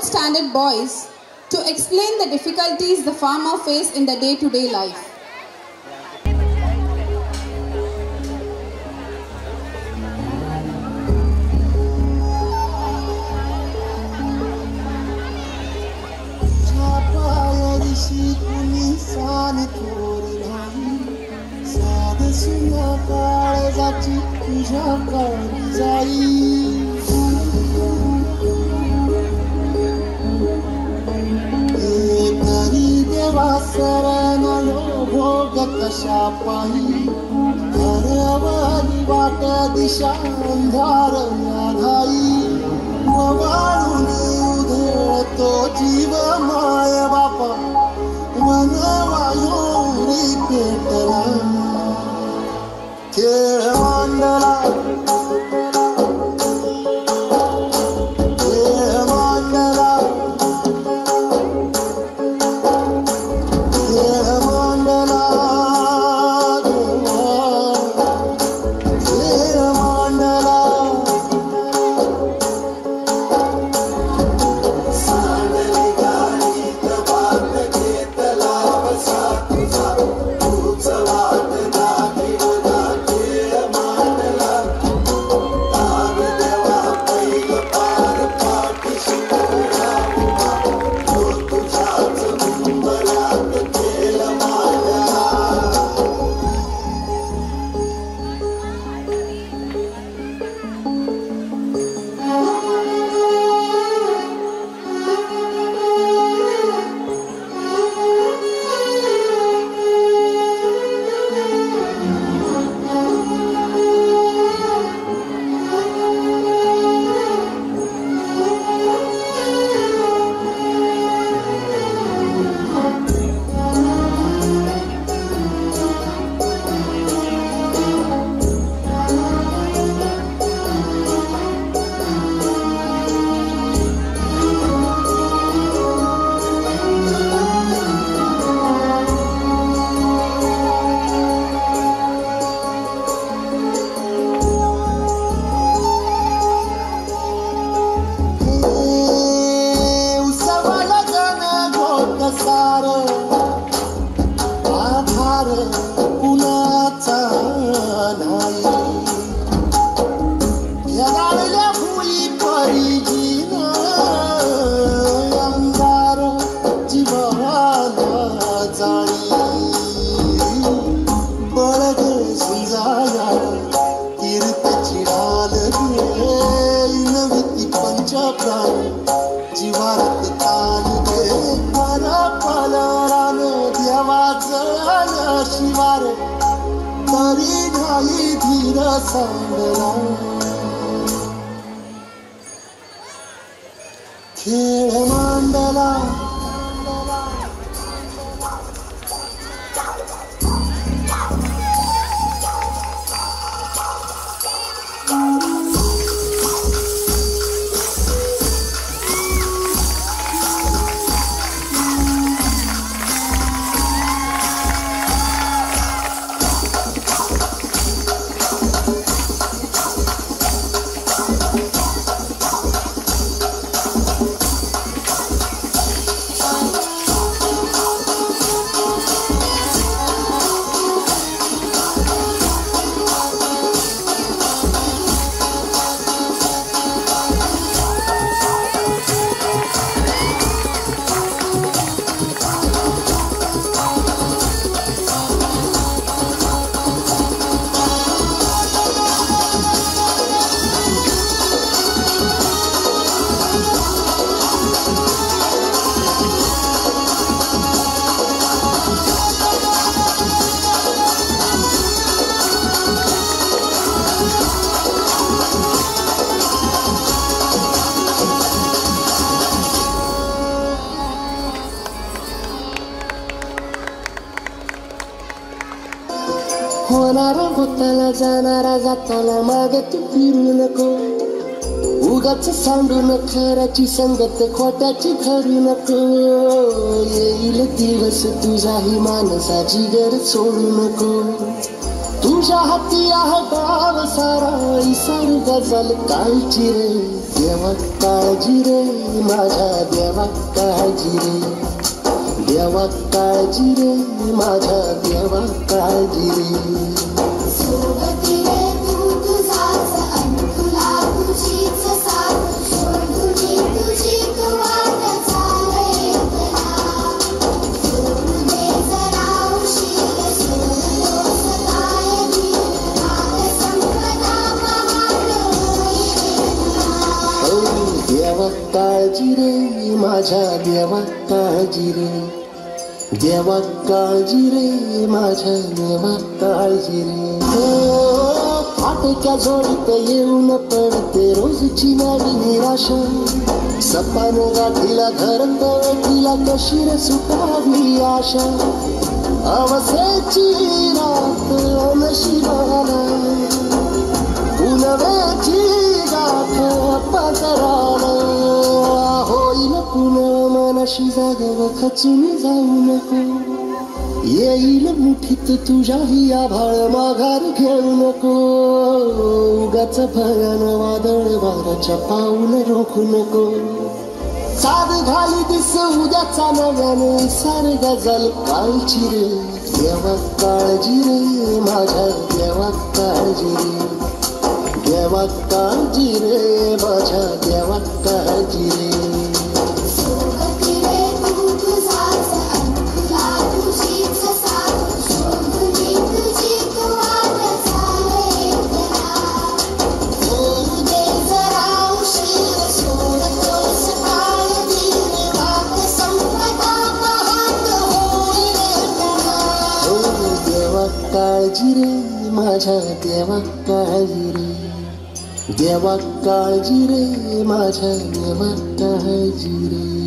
standard boys to explain the difficulties the farmer face in the day-to-day life. दिशा अंधार आधाई वाळून उधळतो जीव माय बापा वनवायुरी पेटला खेळ मांडला खेळ मांडला होणारा होताना जाणारा जाताना मागे तू फिरू नको उगाच सांडून खऱ्याची संगत खोट्याची खरी नको येईल दिवस तुझाही मानसा जिगर सोडू नको तुझ्या हाती आहे डाव सारा इसार गजल काळजी रे देवा काळजी रे माझ्या देवा काळजी रे देवा काळजी रे माझ्या देवा काळजी रे सोबती रे तू तुझाच अन तुला तुझीच साथ सोडून तुझी तू वाट चाले सोडू दे जरा उशीर सोडलो सतायली नाग संपदा महान होईल देवा काळजी रे माझ्या देवा काळजी रे देवा काळजी रे माझ्या देवा काळजी रे फाटक्या जोडीत येऊन पडते रोजची माझी निराशा सपान गाठीला धरत वेठीला कशी रे सुटावी आशा अवसेची रात नशिबाला पुनवेची गाठ पदराला होईल पुन्हा मनाशी जागव खचून जाऊ नको येईल मुठीत तुझ्याही आभाळ माघार घेऊ नको उगाच भयान वादळ वाराच्या पाऊल रोखू नको साध घाली दिस उद्याचा नव्याने सार गजल काळजी रे देवा काळजी रे माझ्या देवा काळजी रे देवा काळजी रे माझ्या देवा काळजी रे सोबती रे तू तुझाच अन तुला तुझीच साथ सोडून तुझी तू वाट चाले सोडू दे जरा उशीर सोडतो सकाळी वाट संपदा महान होईल देवा काळजी रे माझ्या देवा काळजी रे देवा काळजी रे माझ्या देवा काळजी रे